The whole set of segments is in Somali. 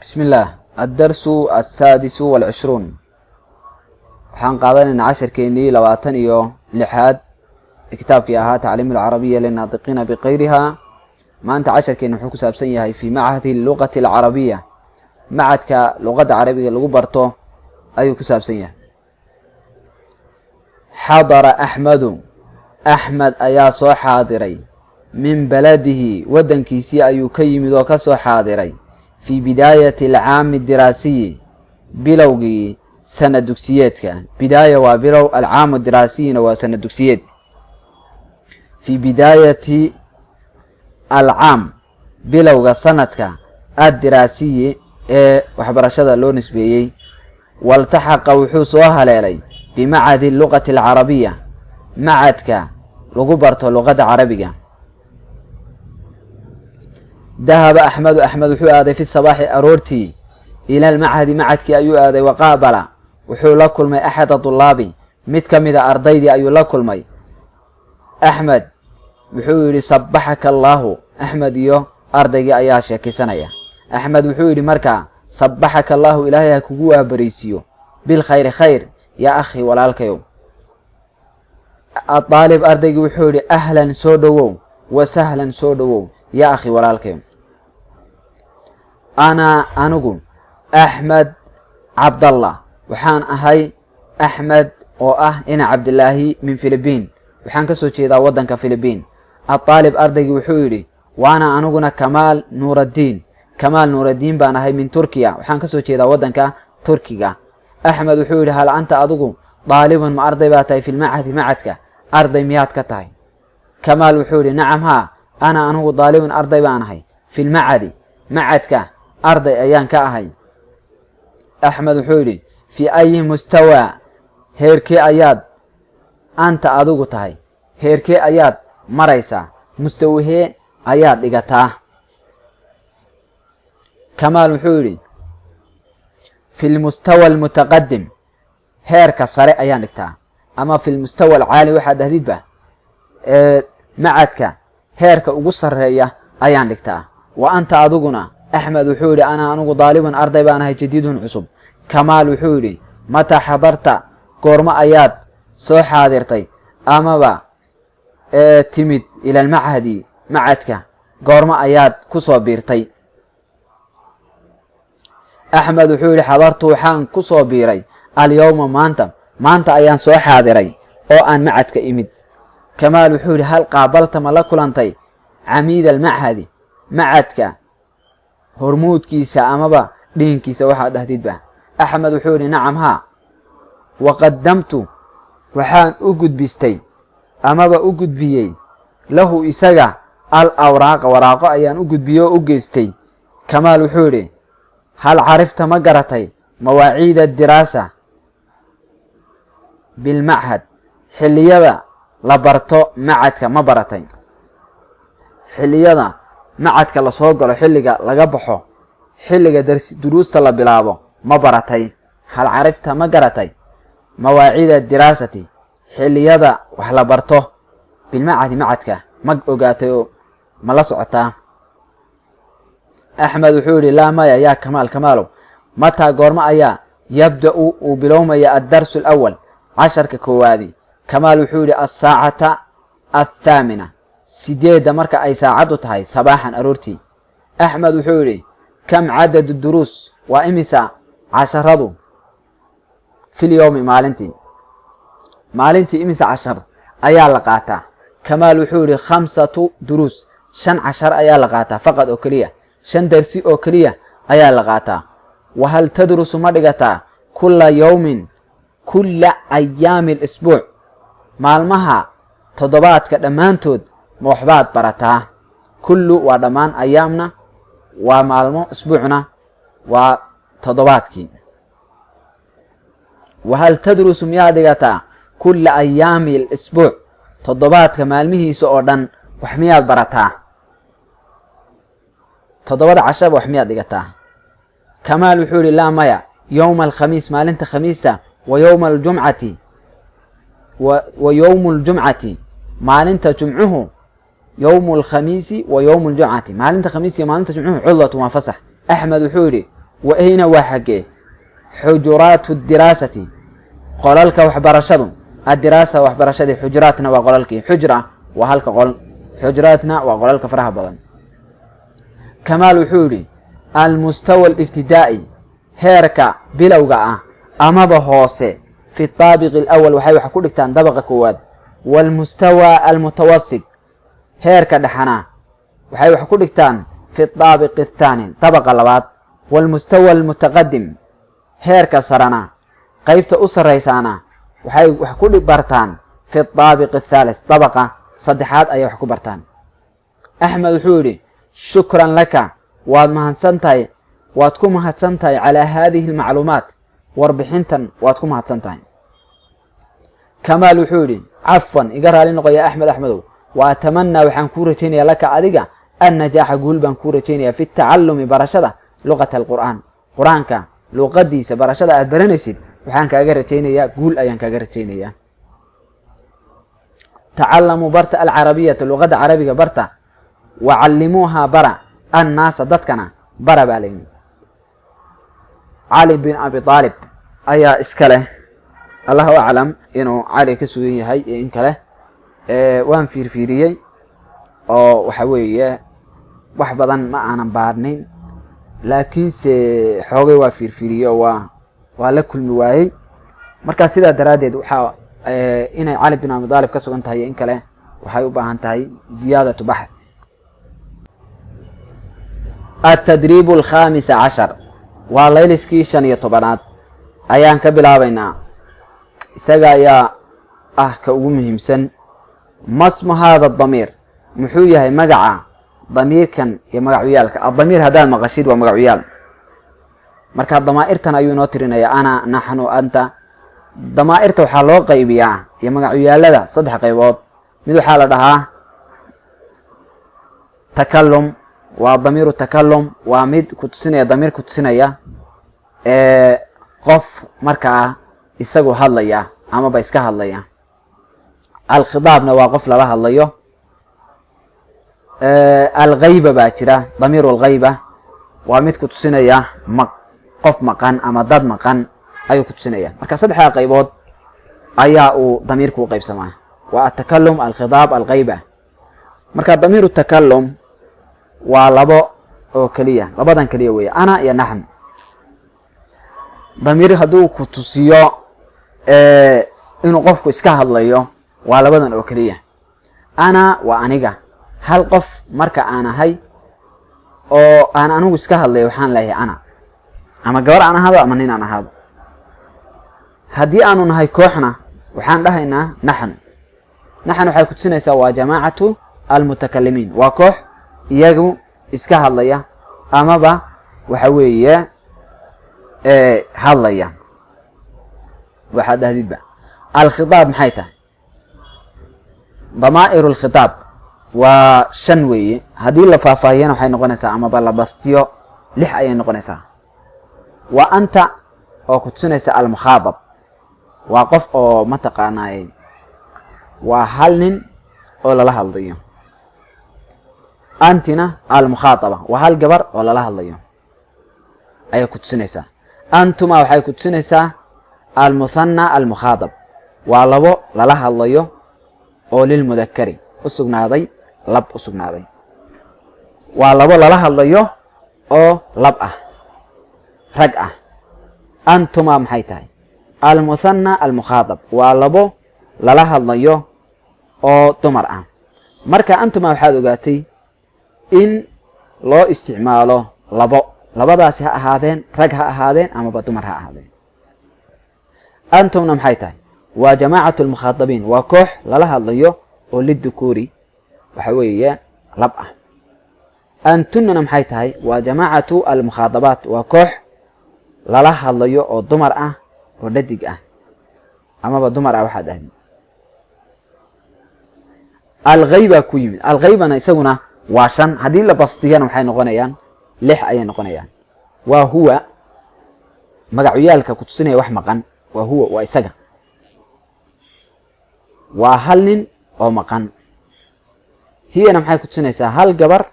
بسم الله الدرس السادس والعشرون waxaan qaadanayna casharkeenii 26 kitaabkii ahaa تعليم العربية للناطقين بغيرها maanta casharkeena wuxuu ku saabsan yahay في معهد اللغة العربية macadka luqada carabiga lagu barto ayuu ku saabsan yahay حضر أحمد ayaa soo xaadiray min baladihi wadankiisii ayuu ka yimid oo ka soo xaadiray في بداية العام الدراسي bilowgii سنة dugsiyeedka بداية waa bilow العام الدراسيna waa سنة dugsiyeed في بداية العام bilowga sanadka الدراسي ee waxbarashada loo nisbeeyey والتحق wuxuu soo haleelay بمعهد اللغة العربية macadka lagu barto luqada carabiga ذهب أحمد wuxuu aaday في الصباح aroortii إلى المعهد macadkii ayuu aaday وqاabala wuxuu la kulmay أحد طلaabi mid ka mida ardaydii ayuu la kulmay أحmed wuxuu yidhi صبحك الله أحmed iyo ardaygii ayaa sheekaysanaya أحmed wuxuu yidhi markaa صبحك الله ilaahay ha kugu waabariisiyo بالkhayr khayr yaa akhi walaalkayow الطaalib ardaygii wuxuu yidhi أهلا soo dhowow وسهلا soo dhowow yaa akhi walaalkayow anigu أحmed cabdallah waxaan ahay أحmed oo ah ina cabdilaahi min Philippine waxaan ka soo jeedaa wadanka Philippine الطaalib ardaygii wuxuu yidhi waana aniguna Kamaal Nuuraddiin baan ahay min Turkiya waxaan ka soo jeedaa wadanka Turkiga أحmed wuxuu yidhi hal anta adigu daalibun ma arday baa tahay fi lmachadi macadka arday miyaad ka tahay Kamaal wuxuu yidhi nacam haa ana anigu daalibun arday baan ahay fi lmachadi macadka arday ayaan ka ahay أحmed wuxuu yidhi fi ayi mustawaa heerkee ayaad anta adigu tahay heerkee ayaad maraysaa mustawahee ayaad dhigataa Kamaal wuxuu yidhi fi lmustawa almutaqadim heerka sare ayaan dhigtaa ama fi lmustawa alcaali waxaad dahdidba macadka heerka ugu sareeya ayaan dhigtaa wa anta adiguna أحmed wuxuu yidhi ana anigu daalibun arday baan ahay jadiidun cusub Kamaal wuxuu yidhi mataa xadarta goormo ayaad soo xaadirtay amaba timid ila almachadi macadka goormo ayaad ku soo biirtay أحmed wuxuu yidhi xadartu waxaan ku soo biiray alyawma maanta ayaan soo xaadiray oo aan macadka imid Kamaal wuxuu yidhi hal qaabalta ma la kulantay camiid almachadi macadka hormuudkiisa amaba dhiinkiisa waxaad dhahdidba أحmed wuxuu yidhi nacam haa waqadamtu waxaan u gudbistay amaba u gudbiyey lahu isaga al awraaqa waraaqo ayaan u gudbiyey oo u geystay Kamaal wuxuu yidhi hal carifta ma garatay mawaaciida diraasa bilmachad xilliyada la barto macadka ma baratay xilliyada macadka la soo galo xilliga laga baxo xilliga duruusta la bilaabo ma baratay hal carifta ma garatay mawaaciida diraasati xilliyada wax la barto bilmachadi macadka ma ogaatay oo ma la socotaa أحmed wuxuu yidhi laa maya yaa Kamaalow mataa goormo ayaa yabda'u uu bilowmaya addarsu alawal casharka koowaadi Kamaal wuxuu yidhi asaacata athaamina 8 marka ay saacadu tahay sabaaxan aroortii أحmed wuxuu yidhi kam cadadu duruus waa imisa casharadu fil yawmi maalintii imisa cashar ayaa la qaataa Kamaal wuxuu yidhi 5 duruus 5 cashar ayaa la qaataa faqad oo keliya 5 darsi oo keliya ayaa la qaataa wahal tadrusu ma dhigataa kulla yawmin kulla ayaami lisbuuc maalmaha toddobaadka dhammaantood ma waxbaad barataa kullu waa dhammaan ayaamna waa maalmo isbuucna waa toddobaadkii wahal tadrusu miyaad dhigataa kulla ayaami lisbuuc toddobaadka maalmihiisa oo dhan wax miyaad barataa toddobada cashaba wax miyaad dhigataa Kamaal wuxuu yidhi laa maya yowma alkhamiis maalinta khamiista wa yowma aljumcati maalinta jumcuhu yowmu alkhamiisi wa yowmu aljumcati maalinta khamiis iyo maalinta jumcuhu cudlatun waa fasax أحmed wuxuu yidhi wa ayna waa xaggee xujuraatu diraasati qolalka waxbarashadu addiraasa waxbarashadii xujuraatna waa qolalkii xujra waa halka qol xujuraatna waa qolalka faraha badan kamaal wuxuu yidhi almustawa alibtidaa'i heerka bilowga ah amaba hoose fi daabiqi alawal waxay wax ku dhigtaan dabaqa koowaad waalmustawa almutawasit heerka dhexana waxay wax ku dhigtaan fi daabiqi athaani dabaqa labaad waalmustawa almutaqadim heerka sarana qaybta u sarraysaana waxay wax ku bartaan fi daabiqi athaalis dabaqa saddexaad ayay wax ku bartaan axmed wuxuu yidhi shukran laka waad ku mahadsan tahay calaa haadihi almacluumaat warbixintan waad ku mahadsan tahay kamaal wuxuu yidhi cafwan iga raali noqoya axmedow wa atamanaa waxaan kuu rajaynaya laka adiga annajaaxa guul baan kuu rajaynaya fi tacallumi barashada luqata alqur'aan qur-aanka luqadiisa barashada aad baranaysid waxaan kaaga rajaynayaa guul ayaan kaaga rajaynayaa tacalamuu barta alcarabiyata luqada carabiga barta wacallimuuhaa bara annaasa dadkana bara baa layidhi cali bin abi aalib ayaa iska leh allahu aclam inuu cali ka sugan yahay iyo in kale waan fiirfiiriyey oo waxa weeye wax badan ma aanan baarnayn laakiinse xoogay waa fiirfiiriyey oo waa la kulmi waayey markaa sidaa daraaddeed waxaa inay cali bin abi aalib ka sugan tahay iyo in kale waxay u baahan tahay ziyaadatu baxth التدريب الخامس عشر وليلسكي شن يطبنات أيان كبلاوينا إساقا يا كأومهم سن ما اسم هذا الضمير محوية مقعة ضمير كان يا مقعويالك الضمير هذا المغشيد ومقعويال مركا الضمائر تنايو نوترين يا أنا نحن أنت ضمائر توحالو قيبيا يا مقعويال لذا صدح قيبوت مدو حالة دها تكلم وضمير التكلم ومد كتسنية ضمير كتسنية قف مركا إساقو هالليا أما بايسكا هالليا الخضاب نواقف لها هالليو الغيبة باكرة ضمير الغيبة ومد كتسنية قف مقان أما ضد مقان أيو كتسنية مركا صدحها قيبود أياء ضمير كو قيب سماه والتكلم الخضاب الغيبة مركا ضمير التكلم ولبو أو كلية لبضان كلية ويا أنا يا نحن ضمير هدو كتوسيو إنو قفكو إسكا هدليو ولبضان أو كلية أنا وأنيقا هل قف مركا أنا هاي أو أنا أنو إسكا هدليو حان لاهي أنا أما قبر أنا هذا أما نين أنا هذا هدي أنو نهاي كوحنا وحان لهينا نحن وحي كتسينا سوا جماعة المتكلمين وكوح iyagu iska hadlaya amaba waxa weeye hadlaya waxa dahdidba al-khitab maxay tahay damaa'ir al-khitab waa shan weeye hadii la faahfaahiyana waxay noqonaysaa amaba la bastiyo lix ayay noqonaysaa wa anta oo ku tusinaysa al-mukhatab waa qof oo ma taqaanaayay waa hal nin oo lala hadlayo أنتنا المخاطبة وهل جبر ولا لها الله أي كتسنسا أنتما وحي كتسنسا المثنى المخاطب ولبو لها الله أو للمذكر أسقنا ذي لب أسقنا ذي ولبو لها الله أو لبأ رجعة أنتما محيتاي المثنى المخاطب ولبو لها الله أو تمرأ مركا أنتما وحاد قاتي in loo isticmaalo labadaasi ha ahaadeen rag ha ahaadeen amaba dumar ha ahaadeen antumna maxay tahay waa jamaacatu almukhaatabiin waa koox lala hadlayo oo lidukuri waxa weeye lab ah antunna maxay tahay waa jamaacatu almukhaatabaat waa koox lala hadlayo oo dumar ah oo dhadig ah amaba dumar ah waxaad ahayd alghayba ku yimid alghaybana isaguna waa shan haddii la bastiyana waxay noqonayaan lix ayay noqonayaan waa huwa magacyaalka ku tusinaya wax maqan waa huwa waa isaga waa hal nin oo maqan hiyana maxay ku tusinaysaa hal gabar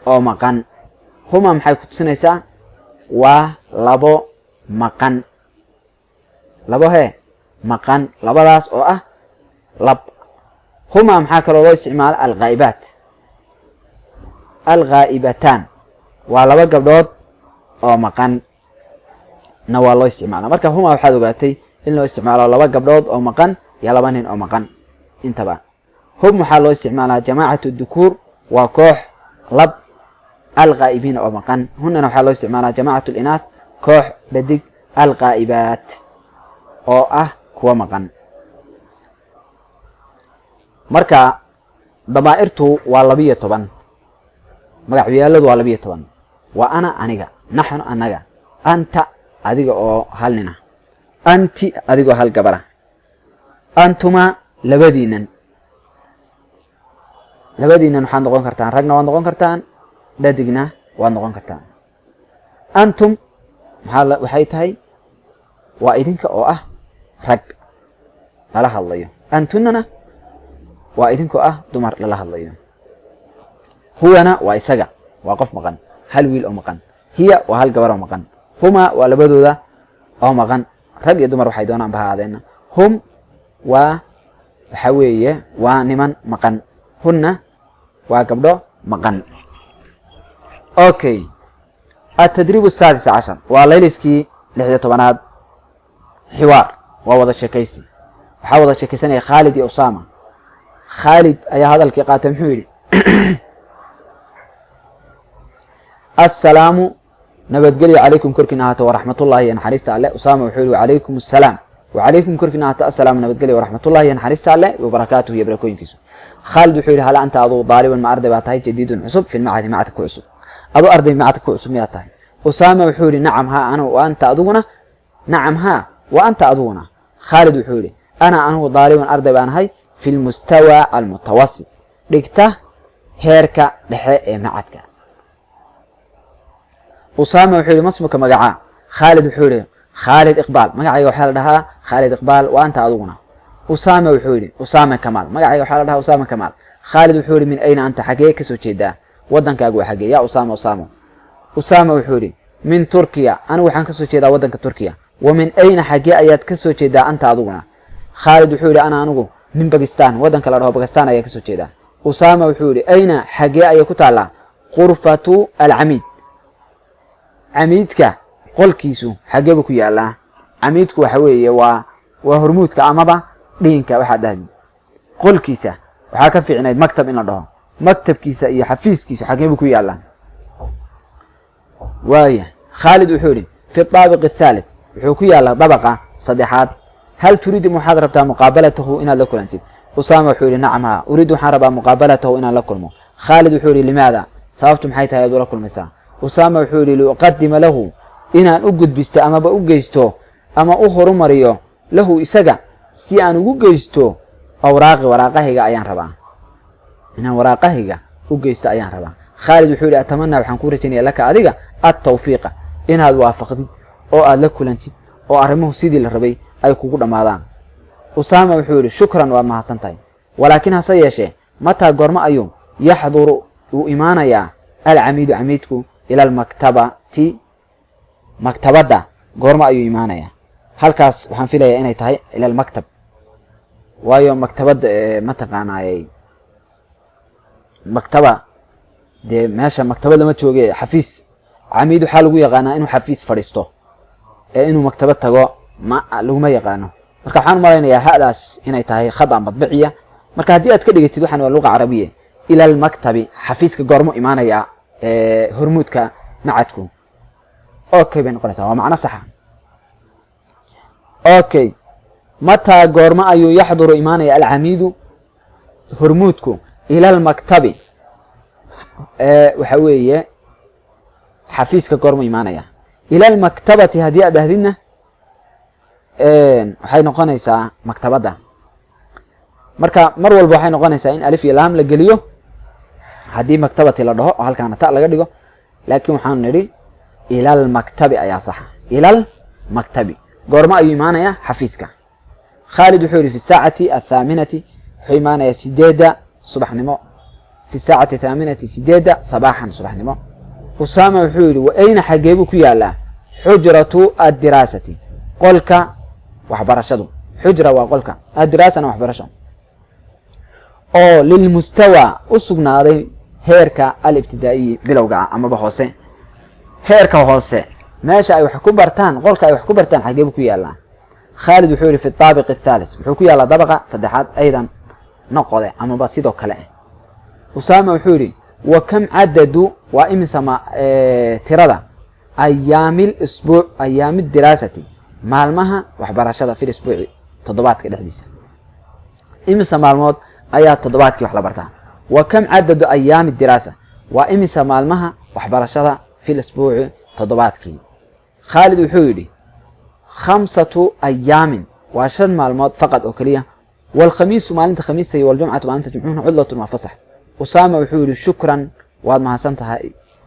oo maqan huma maxay ku tusinaysaa waa labo maqan labo maqan labadaas oo ah lab huma maxaa kaloo loo isticmaala alghaa'ibataan waa laba gabdhood oo maqan na waa loo isticmaala marka huma waxaad ogaatay in loo isticmaalo laba gabdhood oo maqan iyo laba nin oo maqan intaba hum waxaa loo isticmaalaa jamaacatu dukuur waa koox lab alghaa'ibiina oo maqan hunana waxaa loo isticmaalaa jamaacatu linaah koox dhadig alghaa'ibaat oo ah kuwa maqan marka damaa'irtu waa 12 magacyaaladu waa 12 waa ana aniga naxnu anaga anta adiga oo hal nina anti adiga oo hal gabara antuma labadiinan waxaad noqon kartaan ragna waad noqon kartaan dhadigna waad noqon kartaan antum waxay tahay waa idinka oo ah rag lala hadlayo antunana waa idinka oo ah dumar lala hadlayo huwana waa isaga waa qof maqan hal wiil oo maqan hiya waa hal gabar oo maqan huma waa labadooda oo maqan rag iyo dumar waxay doonaan bahaadeena hum waa waxa weeye waa niman maqan hunna waa gabdho maqan okay التدريب السادس عشر وليلسكي لحظة طبعاً حوار ووضع الشكيسي وحاوض الشكيسي خالد يا أسامة خالد أي هذا الكيقات محولي السلام نبت قلي عليكم كركناها ورحمة الله ينحرست عليه أسامة وحولي وعليكم السلام وعليكم كركناها السلام نبت قلي ورحمة الله ينحرست عليه وبركاته يبركوين كيسو خالد وحولي هل أنت أضو ضاربا مع أرض باتاي جديد عصب في المعهد معتك عصب أضو أرضي معتك عصب مياتاي أسامة وحولي نعم ها أنا وأنت أضونا نعم ها وأنت أضونا خالد وحولي أنا ضاربا أرض بانهاي في المستوى المتوسط لقته هيركا لحق معتك أسامة وحولي ما اسمك مقعاه خالد وحولي خالد إقبال مقعي وحال لها خالد إقبال وأنت أضونا أسامة وحولي أسامة كمال مقعي وحال لها أسامة كمال خالد وحولي من أين أنت حقيقة سوتشيدا ودنك أقوى حقيقة يا أسامة وحولي من تركيا أنا وحان كسوتشيدا ودنك تركيا ومن أين حقيقة أيات كسوتشيدا أنت أضونا خالد وحولي أنا من باكستان ودنك لرهو باكستان أيات كسوتشيدا أسامة وحولي أين حقيقة يكتالا غرفة العميد عميدك قل كيسو حقيبك يا الله عميدك وحوية وهرمودك أمابا دينك واحد هذي قل كيسة وحاكا في عناية مكتب إن الله مكتب كيسة إيا حفيز كيسة حقيبك يا الله وايه خالد وحولي في الطابق الثالث وحوكي يا الله طبقة صديحات هل تريد محاضرة مقابلته إن لكل أنت أسامة وحولي نعم أريد محاضرة مقابلته إن لكل خالد وحولي لماذا صابتم حيث يدور لكل مساء أسامة وحولي لأقدم له إن أقد بست أما بأجيستو أما أخر مريو له إسجع سي أن أجيستو وراقه أيان ربع إن وراقه أجيست أيان ربع خالد وحولي أتمنى وحنكورتني لك أديك التوفيق إن هذا وافقتي أو أدلك لنتي أو أرمه سيدي للربي أي كوكو دمادان أسامة وحولي شكرا وما هتنتهي ولكنها سيشي متى قرم أيوم يحضر إيمانا يا العميد عميدكو إلى المكتبة مكتبة قرم أيو إيمانا يا هل كاس وحنفيلا يا إني تهي إلى المكتب وايو مكتبة متقانا مكتبة دي ماشا مكتبة لما تشوغي حفيز عميد حالو يغانا إنو حفيز فريستو إنو مكتبة تغو ما لو ما يغانو marka waxaan malaynayaa hadaas inay tahay khada madbiciya marka hadii aad ka dhigatid waxaan waa luqad carabiye ila al maktabi xafiiska goormo imaanaya hormuudka macadku okay baan qoraysaa waa macna sax okay mata goormo ayuu yahduru imaanaya al amiidu hormuudku ila al maktabi waxa weeye xafiiska goormo imaanaya ila al maktabati hadii aad ahdina waxay noqonaysaa maktabada marka mar walba waxay noqonaysaa in alif iyo laam la geliyo hadii maktabati la dhaho halkaana ta laga dhigo laakiin waxaan niri ila al maktabi ayaa sax ila al maktabi goorma ayuu imaanaya xafiiska Khalid wuxuu yiri fi saacati الثامنة wuxuu imaanaya 8 subaxnimo fi saacati 8 8 sabaxan subaxnimo usaama wuxuu yidhi wa ayna xagee buu ku yaalaa xujratu addiraasati qolka waxbarashadu xujra waa qolka addiraasana waxbarasho oo lilmustawa u sugnaaday heerka alibtidaa'iyi bilowga ah amaba hoose heerka hoose meesha ay wax ku bartaan qolka ay wax ku bartaan xagee buu ku yaalaa khaalid wuxuu yidhi fi daabiq athaalis wuxuu ku yaalaa dabaqa saddexaad aydan noqode amaba sidoo kale usaama wuxuu yidhi wa kam cadadu waa imisa tirada ayaamil isbuuc ayaamid diraasati maalmaha waxbarashada fil isbuuci toddobaadka dhexdiisa imisa maalmood ayaa toddobaadkii wax la bartaa wa kam cadadu ayaami diraasa waa imisa maalmaha waxbarashada fil isbuuci toddobaadkii khaalid wuxuu yidhi 5 ayaamin waa 5 maalmood faqad oo kaliya والخميس مالنت خميس والجمعة مالنت جمعون عطلة وفصح أسامة وحول شكرا واد ما سنتها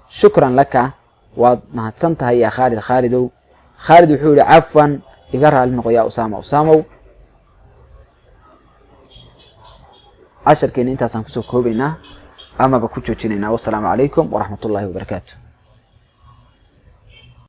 شكرا لك واد ما سنتها يا خالد وحول عفوا يقرأ لنقو يا أسامة 10 كين انت سنكسو كوبينا أما بكوتشو تشينينا والسلام عليكم ورحمة الله وبركاته.